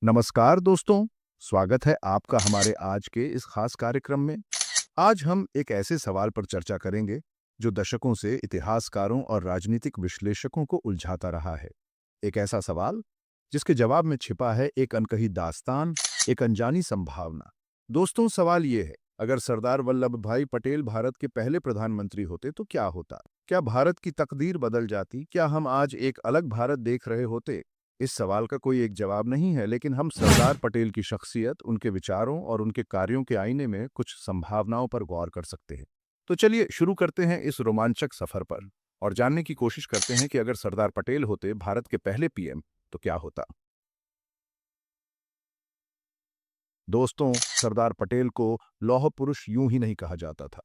नमस्कार दोस्तों, स्वागत है आपका हमारे आज के इस खास कार्यक्रम में। आज हम एक ऐसे सवाल पर चर्चा करेंगे जो दशकों से इतिहासकारों और राजनीतिक विश्लेषकों को उलझाता रहा है। एक ऐसा सवाल जिसके जवाब में छिपा है एक अनकही दास्तान, एक अनजानी संभावना। दोस्तों, सवाल ये है, अगर सरदार वल्लभ भाई पटेल भारत के पहले प्रधानमंत्री होते तो क्या होता? क्या भारत की तकदीर बदल जाती? क्या हम आज एक अलग भारत देख रहे होते? इस सवाल का कोई एक जवाब नहीं है, लेकिन हम सरदार पटेल की शख्सियत, उनके विचारों और उनके कार्यों के आईने में कुछ संभावनाओं पर गौर कर सकते हैं। तो चलिए शुरू करते हैं इस रोमांचक सफर पर और जानने की कोशिश करते हैं कि अगर सरदार पटेल होते भारत के पहले पीएम तो क्या होता। दोस्तों, सरदार पटेल को लौह पुरुष यूं ही नहीं कहा जाता था।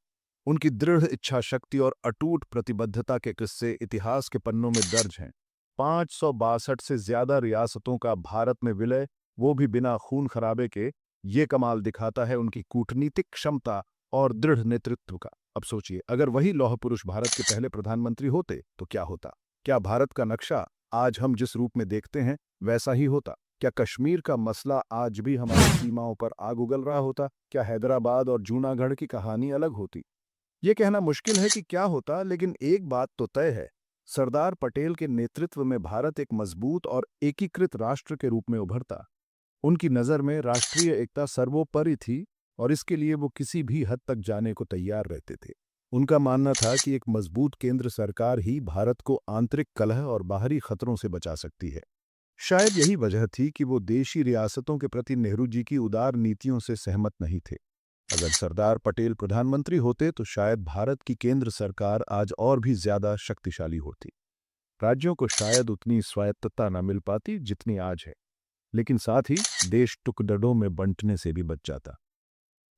उनकी दृढ़ इच्छा शक्ति और अटूट प्रतिबद्धता के किस्से इतिहास के पन्नों में दर्ज हैं। 562 से ज्यादा रियासतों का भारत में विलय, वो भी बिना खून खराबे के, ये कमाल दिखाता है उनकी कूटनीतिक क्षमता और दृढ़ नेतृत्व का। अब सोचिए, अगर वही लौह पुरुष भारत के पहले प्रधानमंत्री होते तो क्या होता? क्या भारत का नक्शा आज हम जिस रूप में देखते हैं वैसा ही होता? क्या कश्मीर का मसला आज भी हमारी सीमाओं पर आग उगल रहा होता? क्या हैदराबाद और जूनागढ़ की कहानी अलग होती? ये कहना मुश्किल है कि क्या होता, लेकिन एक बात तो तय है, सरदार पटेल के नेतृत्व में भारत एक मजबूत और एकीकृत राष्ट्र के रूप में उभरता। उनकी नज़र में राष्ट्रीय एकता सर्वोपरि थी और इसके लिए वो किसी भी हद तक जाने को तैयार रहते थे। उनका मानना था कि एक मजबूत केंद्र सरकार ही भारत को आंतरिक कलह और बाहरी खतरों से बचा सकती है। शायद यही वजह थी कि वो देशी रियासतों के प्रति नेहरू जी की उदार नीतियों से सहमत नहीं थे। अगर सरदार पटेल प्रधानमंत्री होते तो शायद भारत की केंद्र सरकार आज और भी ज्यादा शक्तिशाली होती। राज्यों को शायद उतनी स्वायत्तता न मिल पाती जितनी आज है, लेकिन साथ ही देश टुकड़ों में बंटने से भी बच जाता।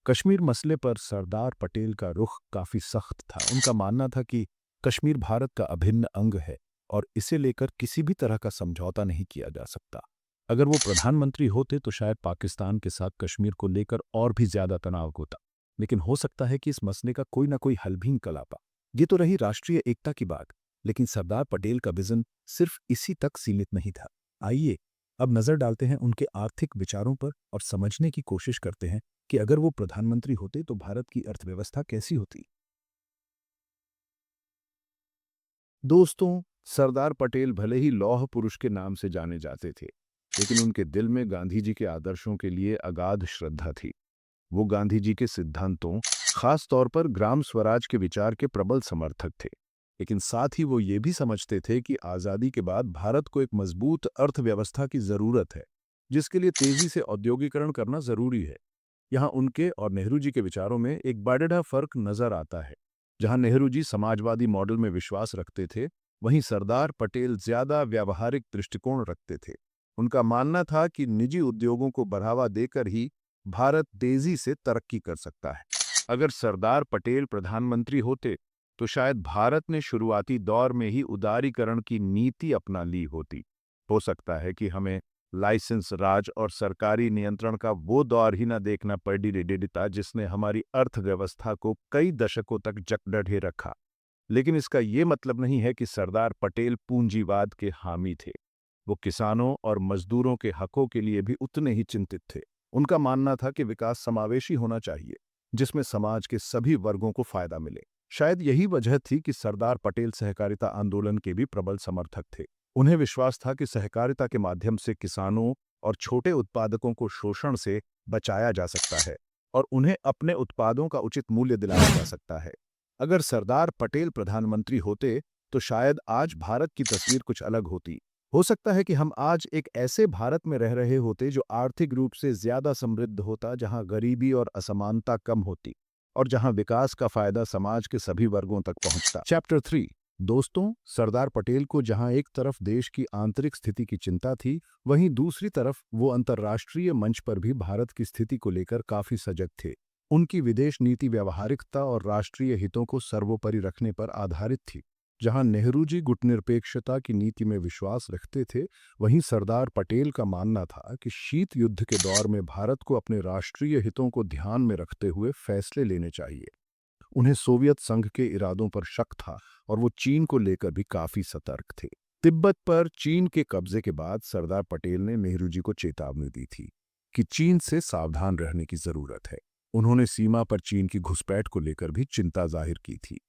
कश्मीर मसले पर सरदार पटेल का रुख काफी सख्त था। उनका मानना था कि कश्मीर भारत का अभिन्न अंग है और इसे लेकर किसी भी तरह का समझौता नहीं किया जा सकता। अगर वो प्रधानमंत्री होते तो शायद पाकिस्तान के साथ कश्मीर को लेकर और भी ज्यादा तनाव होता, लेकिन हो सकता है कि इस मसले का कोई ना कोई हल भी निकल आ पा। ये तो रही राष्ट्रीय एकता की बात, लेकिन सरदार पटेल का विजन सिर्फ इसी तक सीमित नहीं था। आइए अब नजर डालते हैं उनके आर्थिक विचारों पर और समझने की कोशिश करते हैं कि अगर वो प्रधानमंत्री होते तो भारत की अर्थव्यवस्था कैसी होती। दोस्तों, सरदार पटेल भले ही लौह पुरुष के नाम से जाने जाते थे, लेकिन उनके दिल में गांधी जी के आदर्शों के लिए अगाध श्रद्धा थी। वो गांधी जी के सिद्धांतों, खास तौर पर ग्राम स्वराज के विचार के प्रबल समर्थक थे। लेकिन साथ ही वो ये भी समझते थे कि आज़ादी के बाद भारत को एक मजबूत अर्थव्यवस्था की जरूरत है, जिसके लिए तेजी से औद्योगिकरण करना जरूरी है। यहाँ उनके और नेहरू जी के विचारों में एक बड़ा फर्क नजर आता है। जहाँ नेहरू जी समाजवादी मॉडल में विश्वास रखते थे, वहीं सरदार पटेल ज्यादा व्यावहारिक दृष्टिकोण रखते थे। उनका मानना था कि निजी उद्योगों को बढ़ावा देकर ही भारत तेजी से तरक्की कर सकता है। अगर सरदार पटेल प्रधानमंत्री होते तो शायद भारत ने शुरुआती दौर में ही उदारीकरण की नीति अपना ली होती। हो सकता है कि हमें लाइसेंस राज और सरकारी नियंत्रण का वो दौर ही ना देखना पड़ता जिसने हमारी अर्थव्यवस्था को कई दशकों तक जकड़े रखा। लेकिन इसका ये मतलब नहीं है कि सरदार पटेल पूंजीवाद के हामी थे। वो किसानों और मजदूरों के हकों के लिए भी उतने ही चिंतित थे। उनका मानना था कि विकास समावेशी होना चाहिए, जिसमें समाज के सभी वर्गों को फायदा मिले। शायद यही वजह थी कि सरदार पटेल सहकारिता आंदोलन के भी प्रबल समर्थक थे। उन्हें विश्वास था कि सहकारिता के माध्यम से किसानों और छोटे उत्पादकों को शोषण से बचाया जा सकता है और उन्हें अपने उत्पादों का उचित मूल्य दिलाया जा सकता है। अगर सरदार पटेल प्रधानमंत्री होते तो शायद आज भारत की तस्वीर कुछ अलग होती। हो सकता है कि हम आज एक ऐसे भारत में रह रहे होते जो आर्थिक रूप से ज्यादा समृद्ध होता, जहां गरीबी और असमानता कम होती और जहां विकास का फायदा समाज के सभी वर्गों तक पहुंचता। चैप्टर 3। दोस्तों, सरदार पटेल को जहां एक तरफ देश की आंतरिक स्थिति की चिंता थी, वहीं दूसरी तरफ वो अंतर्राष्ट्रीय मंच पर भी भारत की स्थिति को लेकर काफी सजग थे। उनकी विदेश नीति व्यावहारिकता और राष्ट्रीय हितों को सर्वोपरि रखने पर आधारित थी। जहां नेहरू जी गुटनिरपेक्षता की नीति में विश्वास रखते थे, वहीं सरदार पटेल का मानना था कि शीत युद्ध के दौर में भारत को अपने राष्ट्रीय हितों को ध्यान में रखते हुए फैसले लेने चाहिए। उन्हें सोवियत संघ के इरादों पर शक था और वो चीन को लेकर भी काफी सतर्क थे। तिब्बत पर चीन के कब्जे के बाद सरदार पटेल ने नेहरू जी को चेतावनी दी थी कि चीन से सावधान रहने की जरूरत है। उन्होंने सीमा पर चीन की घुसपैठ को लेकर भी चिंता जाहिर की थी।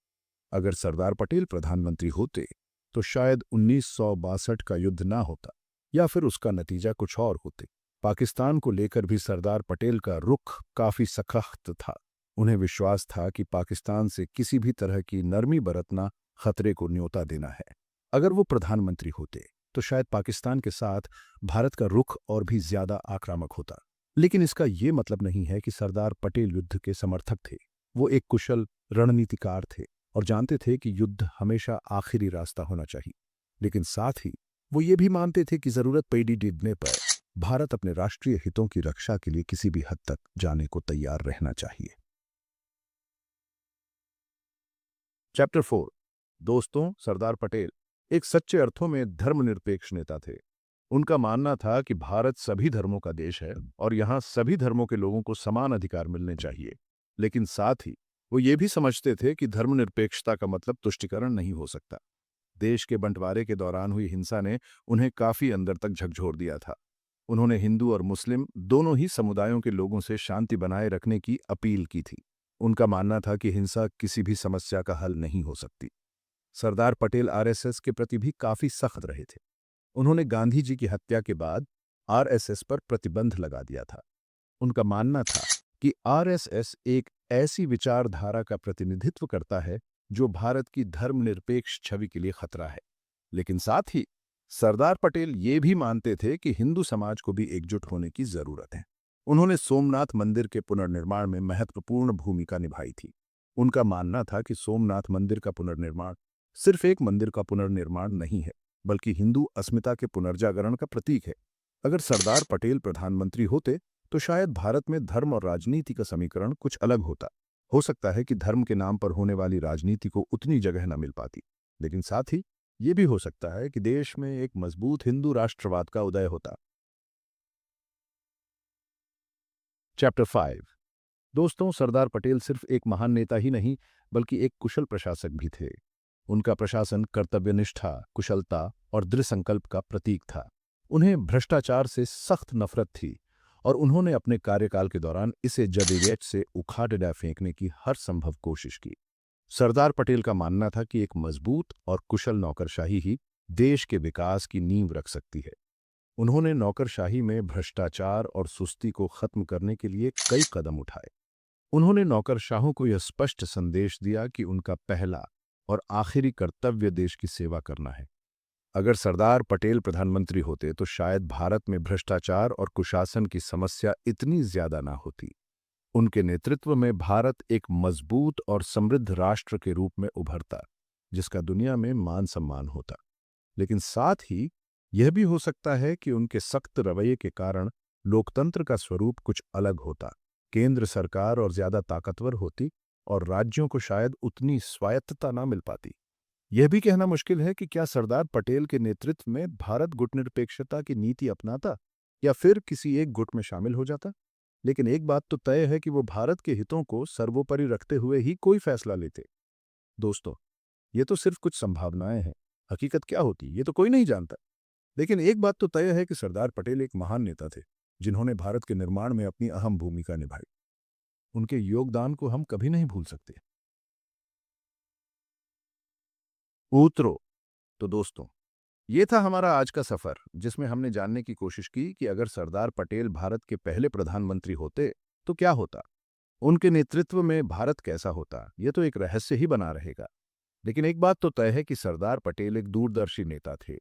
अगर सरदार पटेल प्रधानमंत्री होते तो शायद 1962 का युद्ध ना होता, या फिर उसका नतीजा कुछ और होते। पाकिस्तान को लेकर भी सरदार पटेल का रुख काफी सख्त था। उन्हें विश्वास था कि पाकिस्तान से किसी भी तरह की नरमी बरतना खतरे को न्योता देना है। अगर वो प्रधानमंत्री होते तो शायद पाकिस्तान के साथ भारत का रुख और भी ज्यादा आक्रामक होता। लेकिन इसका ये मतलब नहीं है कि सरदार पटेल युद्ध के समर्थक थे। वो एक कुशल रणनीतिकार थे और जानते थे कि युद्ध हमेशा आखिरी रास्ता होना चाहिए। लेकिन साथ ही वो ये भी मानते थे कि जरूरत पड़ने पर भारत अपने राष्ट्रीय हितों की रक्षा के लिए किसी भी हद तक जाने को तैयार रहना चाहिए। चैप्टर 4। दोस्तों, सरदार पटेल एक सच्चे अर्थों में धर्मनिरपेक्ष नेता थे। उनका मानना था कि भारत सभी धर्मों का देश है और यहाँ सभी धर्मों के लोगों को समान अधिकार मिलने चाहिए। लेकिन साथ ही वो ये भी समझते थे कि धर्मनिरपेक्षता का मतलब तुष्टीकरण नहीं हो सकता। देश के बंटवारे के दौरान हुई हिंसा ने उन्हें काफी अंदर तक झकझोर दिया था। उन्होंने हिंदू और मुस्लिम दोनों ही समुदायों के लोगों से शांति बनाए रखने की अपील की थी। उनका मानना था कि हिंसा किसी भी समस्या का हल नहीं हो सकती। सरदार पटेल आरएसएस के प्रति भी काफी सख्त रहे थे। उन्होंने गांधी जी की हत्या के बाद आरएसएस पर प्रतिबंध लगा दिया था। उनका मानना था कि आरएसएस एक ऐसी विचारधारा का प्रतिनिधित्व करता है जो भारत की धर्मनिरपेक्ष छवि के लिए खतरा है। लेकिन साथ ही सरदार पटेल ये भी मानते थे कि हिंदू समाज को भी एकजुट होने की जरूरत है। उन्होंने सोमनाथ मंदिर के पुनर्निर्माण में महत्वपूर्ण भूमिका निभाई थी। उनका मानना था कि सोमनाथ मंदिर का पुनर्निर्माण सिर्फ एक मंदिर का पुनर्निर्माण नहीं है, बल्कि हिंदू अस्मिता के पुनर्जागरण का प्रतीक है। अगर सरदार पटेल प्रधानमंत्री होते तो शायद भारत में धर्म और राजनीति का समीकरण कुछ अलग होता। हो सकता है कि धर्म के नाम पर होने वाली राजनीति को उतनी जगह न मिल पाती। लेकिन साथ ही ये भी हो सकता है कि देश में एक मजबूत हिंदू राष्ट्रवाद का उदय होता। चैप्टर 5। दोस्तों, सरदार पटेल सिर्फ एक महान नेता ही नहीं, बल्कि एक कुशल प्रशासक भी थे। उनका प्रशासन कर्तव्यनिष्ठा, कुशलता और दृढ़ संकल्प का प्रतीक था। उन्हें भ्रष्टाचार से सख्त नफरत थी और उन्होंने अपने कार्यकाल के दौरान इसे जदीयत से उखाड़ फेंकने की हर संभव कोशिश की। सरदार पटेल का मानना था कि एक मजबूत और कुशल नौकरशाही ही देश के विकास की नींव रख सकती है। उन्होंने नौकरशाही में भ्रष्टाचार और सुस्ती को खत्म करने के लिए कई कदम उठाए। उन्होंने नौकरशाहों को यह स्पष्ट संदेश दिया कि उनका पहला और आखिरी कर्तव्य देश की सेवा करना है। अगर सरदार पटेल प्रधानमंत्री होते तो शायद भारत में भ्रष्टाचार और कुशासन की समस्या इतनी ज्यादा ना होती। उनके नेतृत्व में भारत एक मजबूत और समृद्ध राष्ट्र के रूप में उभरता, जिसका दुनिया में मान सम्मान होता। लेकिन साथ ही यह भी हो सकता है कि उनके सख्त रवैये के कारण लोकतंत्र का स्वरूप कुछ अलग होता। केंद्र सरकार और ज्यादा ताकतवर होती और राज्यों को शायद उतनी स्वायत्तता ना मिल पाती। यह भी कहना मुश्किल है कि क्या सरदार पटेल के नेतृत्व में भारत गुटनिरपेक्षता की नीति अपनाता या फिर किसी एक गुट में शामिल हो जाता। लेकिन एक बात तो तय है कि वो भारत के हितों को सर्वोपरि रखते हुए ही कोई फैसला लेते। दोस्तों, ये तो सिर्फ कुछ संभावनाएं हैं। हकीकत क्या होती ये तो कोई नहीं जानता। लेकिन एक बात तो तय है कि सरदार पटेल एक महान नेता थे, जिन्होंने भारत के निर्माण में अपनी अहम भूमिका निभाई। उनके योगदान को हम कभी नहीं भूल सकते। उतरो। तो दोस्तों, ये था हमारा आज का सफर, जिसमें हमने जानने की कोशिश की कि अगर सरदार पटेल भारत के पहले प्रधानमंत्री होते तो क्या होता। उनके नेतृत्व में भारत कैसा होता, ये तो एक रहस्य ही बना रहेगा। लेकिन एक बात तो तय है कि सरदार पटेल एक दूरदर्शी नेता थे,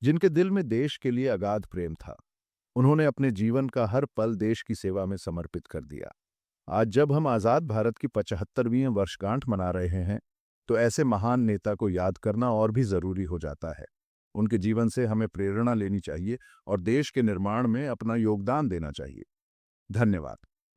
जिनके दिल में देश के लिए अगाध प्रेम था। उन्होंने अपने जीवन का हर पल देश की सेवा में समर्पित कर दिया। आज जब हम आजाद भारत की 75वीं वर्षगांठ मना रहे हैं, तो ऐसे महान नेता को याद करना और भी जरूरी हो जाता है। उनके जीवन से हमें प्रेरणा लेनी चाहिए और देश के निर्माण में अपना योगदान देना चाहिए। धन्यवाद।